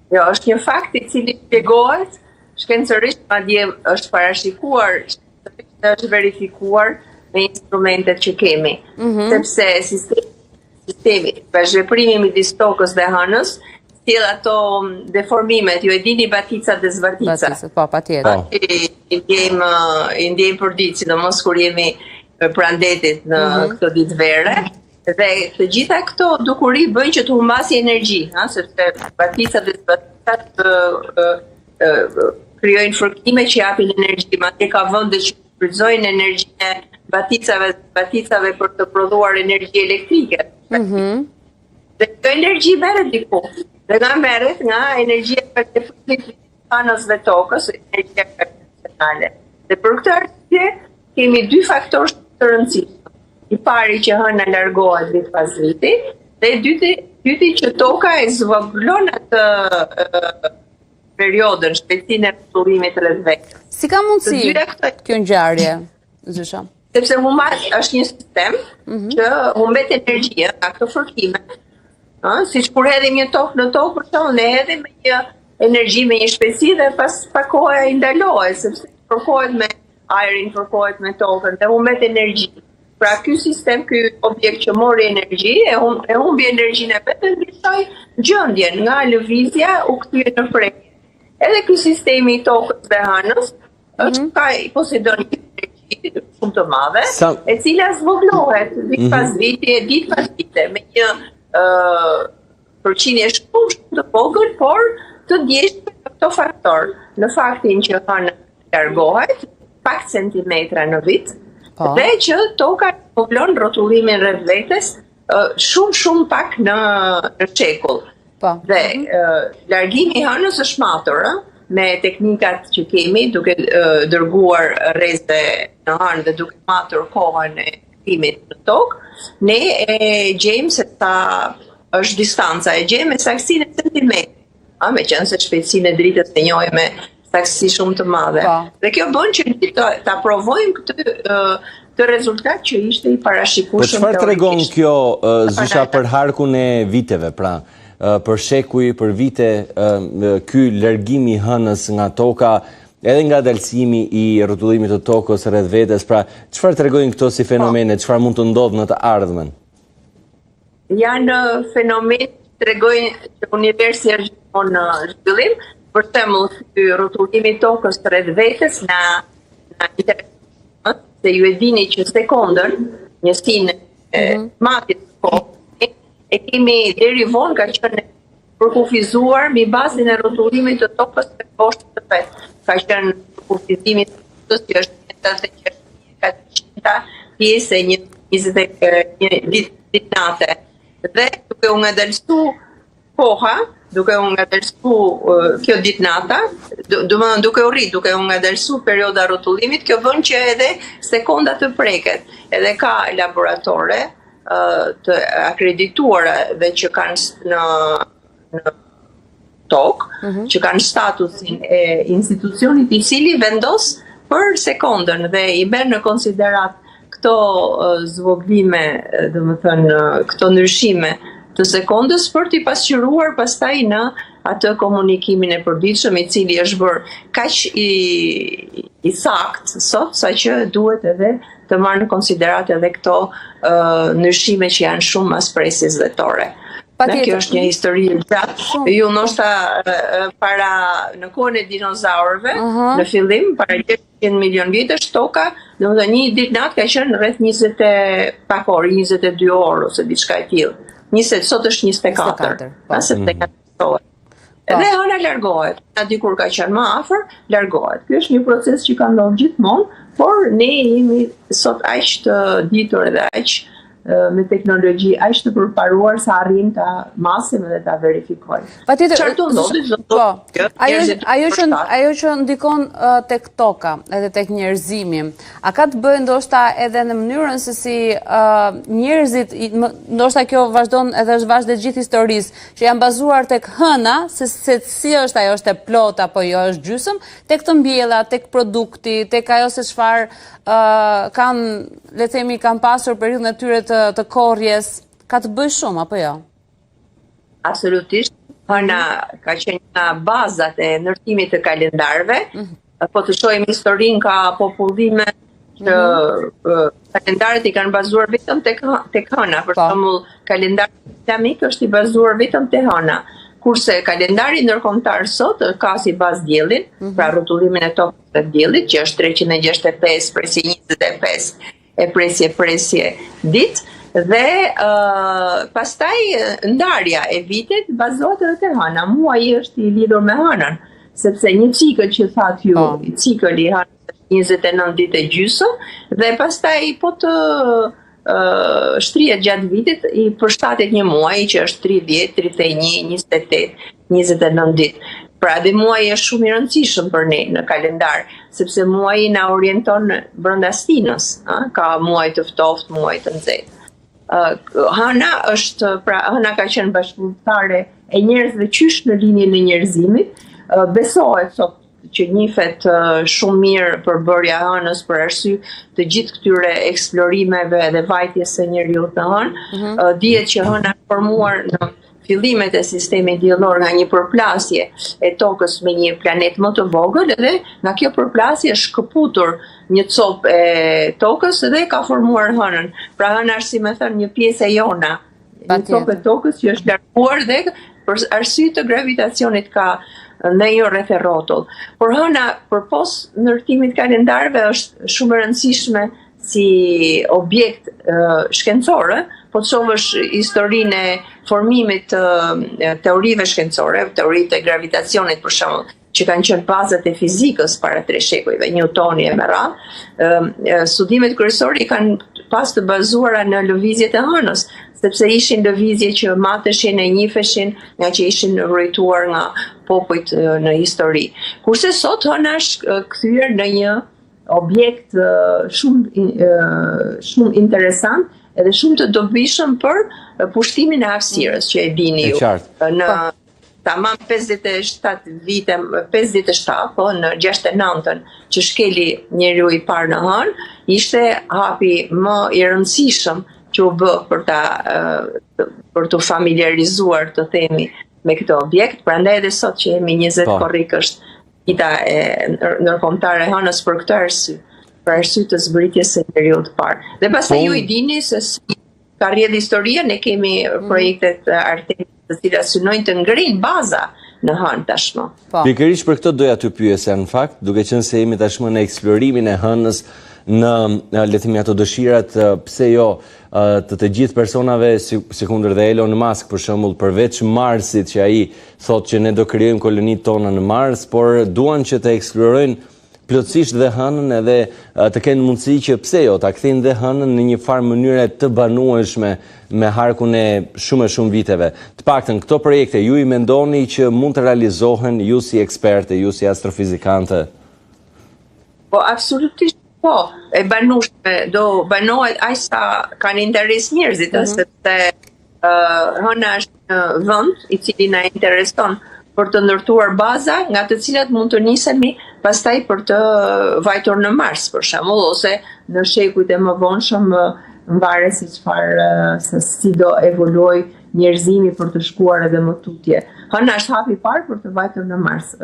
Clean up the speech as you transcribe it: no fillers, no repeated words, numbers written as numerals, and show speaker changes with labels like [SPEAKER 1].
[SPEAKER 1] Jo, është një fakt I cili shpjegohet shkencërisht, madje është parashikuar, është verifikuar me instrumentet që kemi. Sepse sistemi zhveprimi midis tokës dhe hënës, sjell ato deformimet, ju e dini batica dhe zvatica.
[SPEAKER 2] Batica, po, patjetër.
[SPEAKER 1] I ndjejmë për ditë, sidomos kur jemi pranë detit në këto ditë vere. Dhe të gjitha këto dukuri bëjnë që të humbasi energji, sepse batica dhe zvatica krijojnë fërkime që japin energji, madje ka vende që shfrytëzojnë energjinë e baticave për të prodhuar energji elektrike. Dhe kjo energji merret diku. Dhe nga merret nga energjia e anës dhe tokës, energjia konvencionale. Dhe për këtë arsye kemi dy faktorë të rëndësishëm. I pari që hëna largohet vit pas viti, dhe dyti që toka e zvogëlon atë periodën, shpejtësinë e rrotullimit rreth vetes.
[SPEAKER 2] Si ka mundësi kjo ngjarje, Zysha?
[SPEAKER 1] Sepse është një sistem që humbet energji nga këto fërkime. Siç kur hedhim një tokë në tokë, për shembull, ne hedhim me një energji me një shpejtësi dhe pas pak kohë ai ndalohet, sepse fërkohet me ajrin, fërkohet me tokën dhe humbet energji. Pra ky sistem, ky objekt që mori energji, e humbi energjinë e vet dhe ndryshoi gjendjen nga lëvizja u kthye në prekje. Edhe ky sistemi I tokës dhe hënës posedon një energji shumë të madhe, e cila zvogëlohet vit pas viti, ditë pas dite, me një përqindje shumë të vogël, por të ndjeshme këto faktor. Në faktin që hëna largohet pak centimetra në vit, dhe që toka zvogëlon rrotullimin rreth vetes shumë pak në shekull. Dhe largimi I hënës është matur, me teknikat që kemi, duke dërguar rrezë në hënë dhe duke matur kohën e kthimit në tokë, ne e gjejmë se sa është distanca, e gjejmë me saksinë e centimetrit. Meqense se shpejtësinë e dritës e njohim me saksi shumë të madhe. Dhe kjo bën që ta provojmë këtë rezultat që ishte I parashikueshëm.
[SPEAKER 3] Po çfarë tregon kjo, Zysha, për harkun e viteve, pra, për shekuj, për vite, ky largimi I hënës nga toka, edhe nga dalsimi I rrotullimit të tokës rreth vetes, pra, çfarë tregojnë këto si fenomene, çfarë mund të ndodhë në të ardhmen?
[SPEAKER 1] Janë fenomene që tregojnë që universi është gjithmonë në zhvillim. Për shembull, ky rrotullimi I tokës rreth vetes na intereson, se ju e dini që sekondën, njësinë e matjes të kohës, e kemi deri vonë ka qenë përkufizuar mbi bazën e rrotullimit të tokës të poshtë të vet. Ka qenë përkufizimi I tokës që është 400 pjesë e 21 ditë natë. Dhe duke u ngadalsu koha, duke u ngadalsu kjo ditë nata, duke u rrit, duke u ngadalsu perioda rrotullimit, kjo bën që edhe sekonda të preket. Edhe ka laboratore të akredituara dhe që kanë në tokë, që kanë statusin e institucionit I cili vendos për sekondën dhe I merr në konsiderat këto zvogëlime, domethënë këto ndryshime të sekondës për t'i pasqyruar pastaj në atë komunikimin e përditshëm I cili është bërë kaq I saktë sot saqë duhet edhe të marrë në konsiderat edhe këto ndryshime që janë shumë mas presjes vetore. Kjo është një histori e gjatë. Ju ndoshta para në kohën e dinozaurëve, në fillim, para 600 milion vitesh, toka, domethënë një ditë natë ka qenë rreth 22 orë ose diçka e tillë. 20, sot është 24. Pastaj tekatohet. Edhe hëna largohet. Dikur ka qenë më afër, largohet. Ky është një proces që ka ndodhur gjithmonë, por ne jemi sot aq të ditur edhe aq me teknologji aq të përparuar sa arrim ta masim dhe ta verifikojmë.
[SPEAKER 2] Patjetër. Po. Ajo që ndikon tek toka, edhe tek njerëzimi, a ka të bëjë ndoshta edhe në mënyrën se si njerëzit, ndoshta kjo vazhdon edhe është vazhdet gjithë historisë, që janë bazuar tek hëna, se si është ajo, është e plot apo jo, është gjysmë, tek të mbjella, tek produkti, tek ajo se çfarë kanë, le të themi, kanë pasur periudhën e tyre të korrjes, ka të bëjë shumë apo jo?
[SPEAKER 1] Absolutisht. Hëna ka qenë nga bazat e ndërtimit të kalendarëve, po të shohim historinë ka popullime që kalendarët i kanë bazuar vetëm tek hëna, për shembull kalendari islamik është i bazuar vetëm te hëna, kurse kalendari ndërkombëtar sot ka si bazë diellin, pra rrotullimin e tokës së diellit, që është 365 presje 25 e presje ditë, dhe pastaj ndarja e vitit bazohet edhe te hëna. Muaji është i lidhur me hënën, sepse një cikël që thatë ju, cikël i hënës 29 ditë e gjysmë, dhe pastaj po të shtrihet gjatë vitit i përshtatet një muaj që është 30, 31, 28, 29 ditë. Pra dhe muaji është shumë i rëndësishëm për ne në kalendar, sepse muaji na orienton brenda stinës, ka muaj të ftohtë, muaj të nxehtë. Hëna është, pra hëna ka qenë bashkëpunëtare e njerëzve qysh në linjën e njerëzimit, besohet sot që njihet shumë mirë përbërja e hënës për arsye të gjithë këtyre eksplorimeve dhe vajtjes së njeriut në hënë. Dihet që hëna është formuar në fillimet e sistemit diellor nga një përplasje e tokës me një planet më të vogël, dhe nga kjo përplasje është shkëputur një copë e tokës dhe ka formuar hënën. Pra hëna është, si më thënë, një pjesë e jona, një copë e tokës që është larguar dhe për arsye të gravitacionit ka ndonjë rreth e rrotull. Por hëna përpos ndërtimit kalendarëve është shumë e rëndësishme si objekt shkencor, po të shohësh historinë e formimit të teorive shkencore, teoritë e gravitacionit për shembull, që kanë qenë bazat e fizikës para 3 shekujve, Newtoni e me radhë. Studimet kryesore kanë pas të bazuara në lëvizjet e hënës, sepse ishin lëvizje që mateshin e njiheshin nga që ishin rrituar nga popujt në histori. Kurse sot hëna është kthyer në një objekt shumë interesant edhe shumë të dobishëm për pushtimin e hapësirës, që e dini ju. Në tamam 57 vite, 57, po në 69-ën që shkeli njeriu i parë në hënë, ishte hapi më i rëndësishëm që u bë për të familiarizuar, të themi, me këtë objekt. Prandaj edhe sot që jemi 20 korrik është dita ndërkombëtare e hënës për këtë arsye, për arsye të zbritjes së njeriut të parë. Dhe pastaj ju i dini se si ka rrjedhur historia, ne kemi projektet Artemis, të cilat synojnë të ngrinë baza në hënë tashmë.
[SPEAKER 3] Pikërisht për këtë doja të pyesja në fakt, duke qenë se jemi tashmë në eksplorimin e hënës, në le të themi ato dëshirat, pse jo, të gjithë personave si kundër dhe Elon Musk për shembull, përveç Marsit që ai thotë që ne do krijojmë kolonitë tona në Mars, por duan që të eksplorojnë plotësisht dhe hënën, edhe të kenë mundësi që pse jo ta kthejnë dhe hënën në një farë mënyre të banueshme me harkun e shumë viteve. Të paktën këto projekte ju i mendoni që mund të realizohen, ju si eksperte, ju si astrofizikante?
[SPEAKER 1] Po absolutisht po, e banueshme do banohet aq sa kanë interes njerëzit, sepse hëna është një vend i cili na intereson për të ndërtuar baza nga të cilat mund të nisemi pastaj për të vajtur në Mars, për shembull, ose në shekujt e mëvonshëm, varet se si do evoluoj njerëzimi për të shkuar edhe më tutje. Hëna është hapi i parë për të vajtur në Mars.